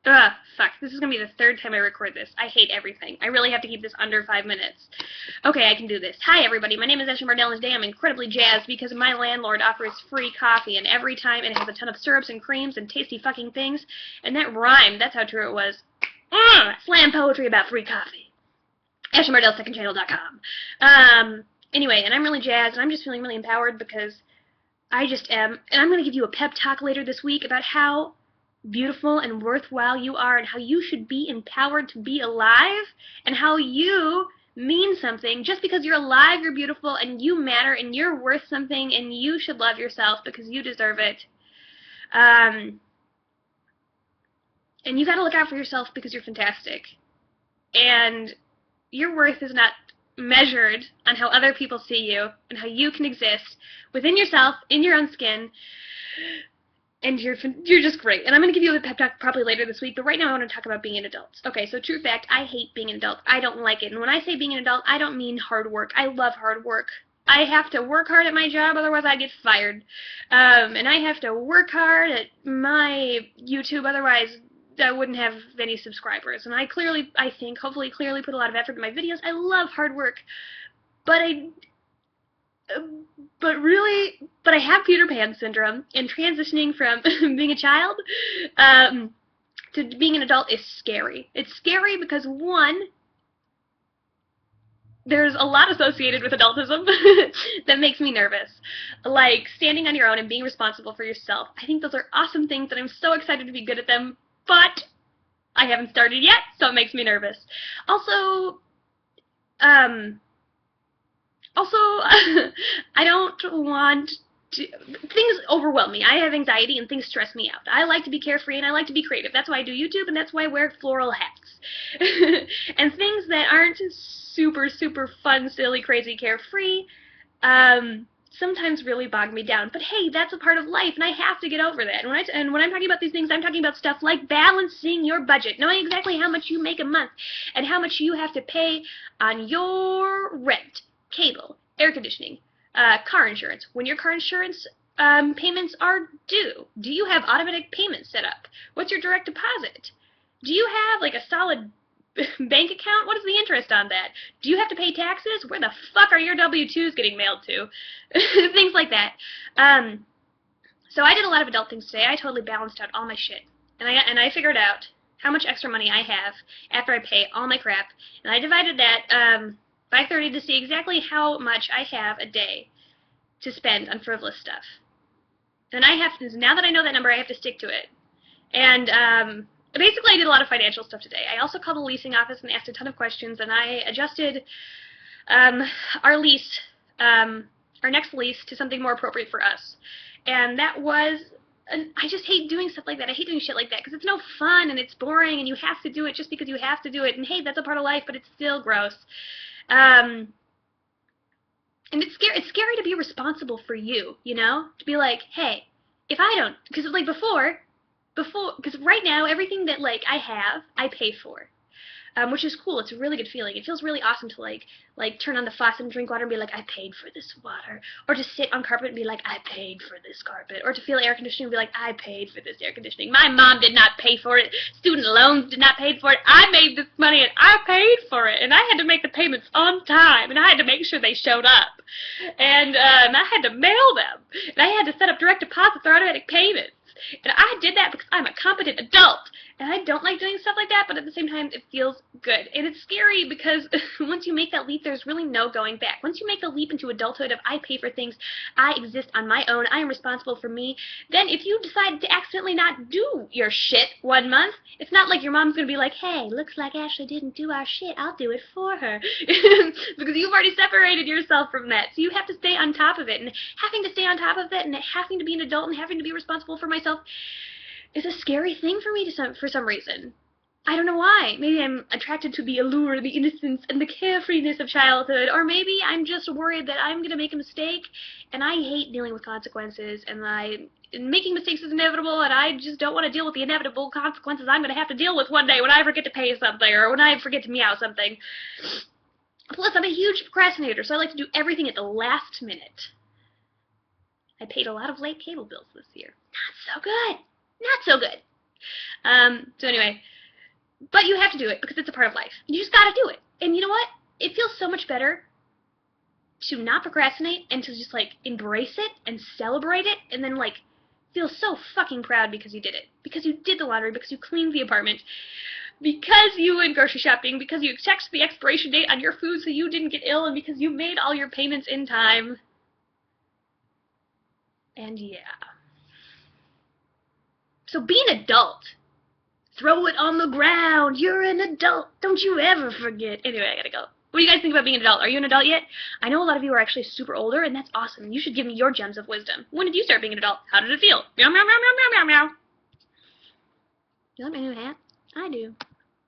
Ugh, fuck. This is gonna be the third time I record this. I hate everything. I really have to keep this under 5 minutes. Okay, I can do this. Hi, everybody. My name is Ashley Mardell, and today I'm incredibly jazzed because my landlord offers free coffee, and every time it has a ton of syrups and creams and tasty fucking things. And that rhymed. That's how true it was. Slam poetry about free coffee. AshleyMardellSecondChannel.com. Anyway, and I'm really jazzed, and I'm just feeling really empowered because I just am. And I'm going to give you a pep talk later this week about how beautiful and worthwhile you are and how you should be empowered to be alive and how you mean something. Just because you're alive, you're beautiful and you matter and you're worth something and you should love yourself because you deserve it. And you got to look out for yourself because you're fantastic. And your worth is not measured on how other people see you and how you can exist within yourself, in your own skin. And you're just great. And I'm going to give you a pep talk probably later this week, but right now I want to talk about being an adult. Okay, so true fact, I hate being an adult. I don't like it. And when I say being an adult, I don't mean hard work. I love hard work. I have to work hard at my job, otherwise I get fired. And I have to work hard at my YouTube, otherwise I wouldn't have any subscribers. And I think, hopefully clearly put a lot of effort in my videos. I love hard work. But I have Peter Pan syndrome, and transitioning from being a child to being an adult is scary. It's scary because, one, there's a lot associated with adultism that makes me nervous. Like standing on your own and being responsible for yourself. I think those are awesome things, and I'm so excited to be good at them, but I haven't started yet, so it makes me nervous. Also, I don't want to, things overwhelm me. I have anxiety and things stress me out. I like to be carefree and I like to be creative. That's why I do YouTube and that's why I wear floral hats. And things that aren't super, super fun, silly, crazy, carefree, sometimes really bog me down. But hey, that's a part of life and I have to get over that. And when I'm talking about these things, I'm talking about stuff like balancing your budget, knowing exactly how much you make a month and how much you have to pay on your rent, cable, air conditioning, car insurance. When your car insurance payments are due, do you have automatic payments set up? What's your direct deposit? Do you have like a solid bank account? What is the interest on that? Do you have to pay taxes? Where the fuck are your W-2s getting mailed to? Things like that. So I did a lot of adult things today. I totally balanced out all my shit. And I figured out how much extra money I have after I pay all my crap. And I divided that by 30 to see exactly how much I have a day to spend on frivolous stuff. And I have to, now that I know that number, I have to stick to it. And basically I did a lot of financial stuff today. I also called the leasing office and asked a ton of questions, and I adjusted our lease, our next lease, to something more appropriate for us. And that was, I just hate doing stuff like that. I hate doing shit like that because it's no fun and it's boring and you have to do it just because you have to do it. And hey, that's a part of life, but it's still gross. And it's scary to be responsible for you, you know? To be like, hey, if I don't, because like because right now, everything that like I have, I pay for. Which is cool. It's a really good feeling. It feels really awesome to like turn on the faucet and drink water and be like, I paid for this water. Or to sit on carpet and be like, I paid for this carpet. Or to feel air conditioning and be like, I paid for this air conditioning. My mom did not pay for it. Student loans did not pay for it. I made this money and I paid for it. And I had to make the payments on time. And I had to make sure they showed up. And I had to mail them. And I had to set up direct deposits or automatic payments. And I did that because I'm a competent adult. And I don't like doing stuff like that, but at the same time, it feels good. And it's scary because once you make that leap, there's really no going back. Once you make the leap into adulthood of I pay for things, I exist on my own, I am responsible for me, then if you decide to accidentally not do your shit one month, it's not like your mom's going to be like, hey, looks like Ashley didn't do our shit, I'll do it for her. Because you've already separated yourself from that. So you have to stay on top of it. And having to stay on top of it and having to be an adult and having to be responsible for myself is a scary thing for me for some reason. I don't know why. Maybe I'm attracted to the allure, the innocence, and the carefreeness of childhood, or maybe I'm just worried that I'm going to make a mistake, and I hate dealing with consequences, and making mistakes is inevitable, and I just don't want to deal with the inevitable consequences I'm going to have to deal with one day when I forget to pay something, or when I forget to meow something. Plus, I'm a huge procrastinator, so I like to do everything at the last minute. I paid a lot of late cable bills this year. Not so good. Not so good. So anyway, but you have to do it because it's a part of life. You just gotta do it. And you know what? It feels so much better to not procrastinate and to just, like, embrace it and celebrate it and then, like, feel so fucking proud because you did it. Because you did the laundry, because you cleaned the apartment, because you went grocery shopping, because you checked the expiration date on your food so you didn't get ill, and because you made all your payments in time. And yeah. So be an adult. Throw it on the ground. You're an adult. Don't you ever forget. Anyway, I gotta go. What do you guys think about being an adult? Are you an adult yet? I know a lot of you are actually super older, and that's awesome. You should give me your gems of wisdom. When did you start being an adult? How did it feel? Meow, meow, meow, meow, meow, meow, meow. You like my new hat? I do.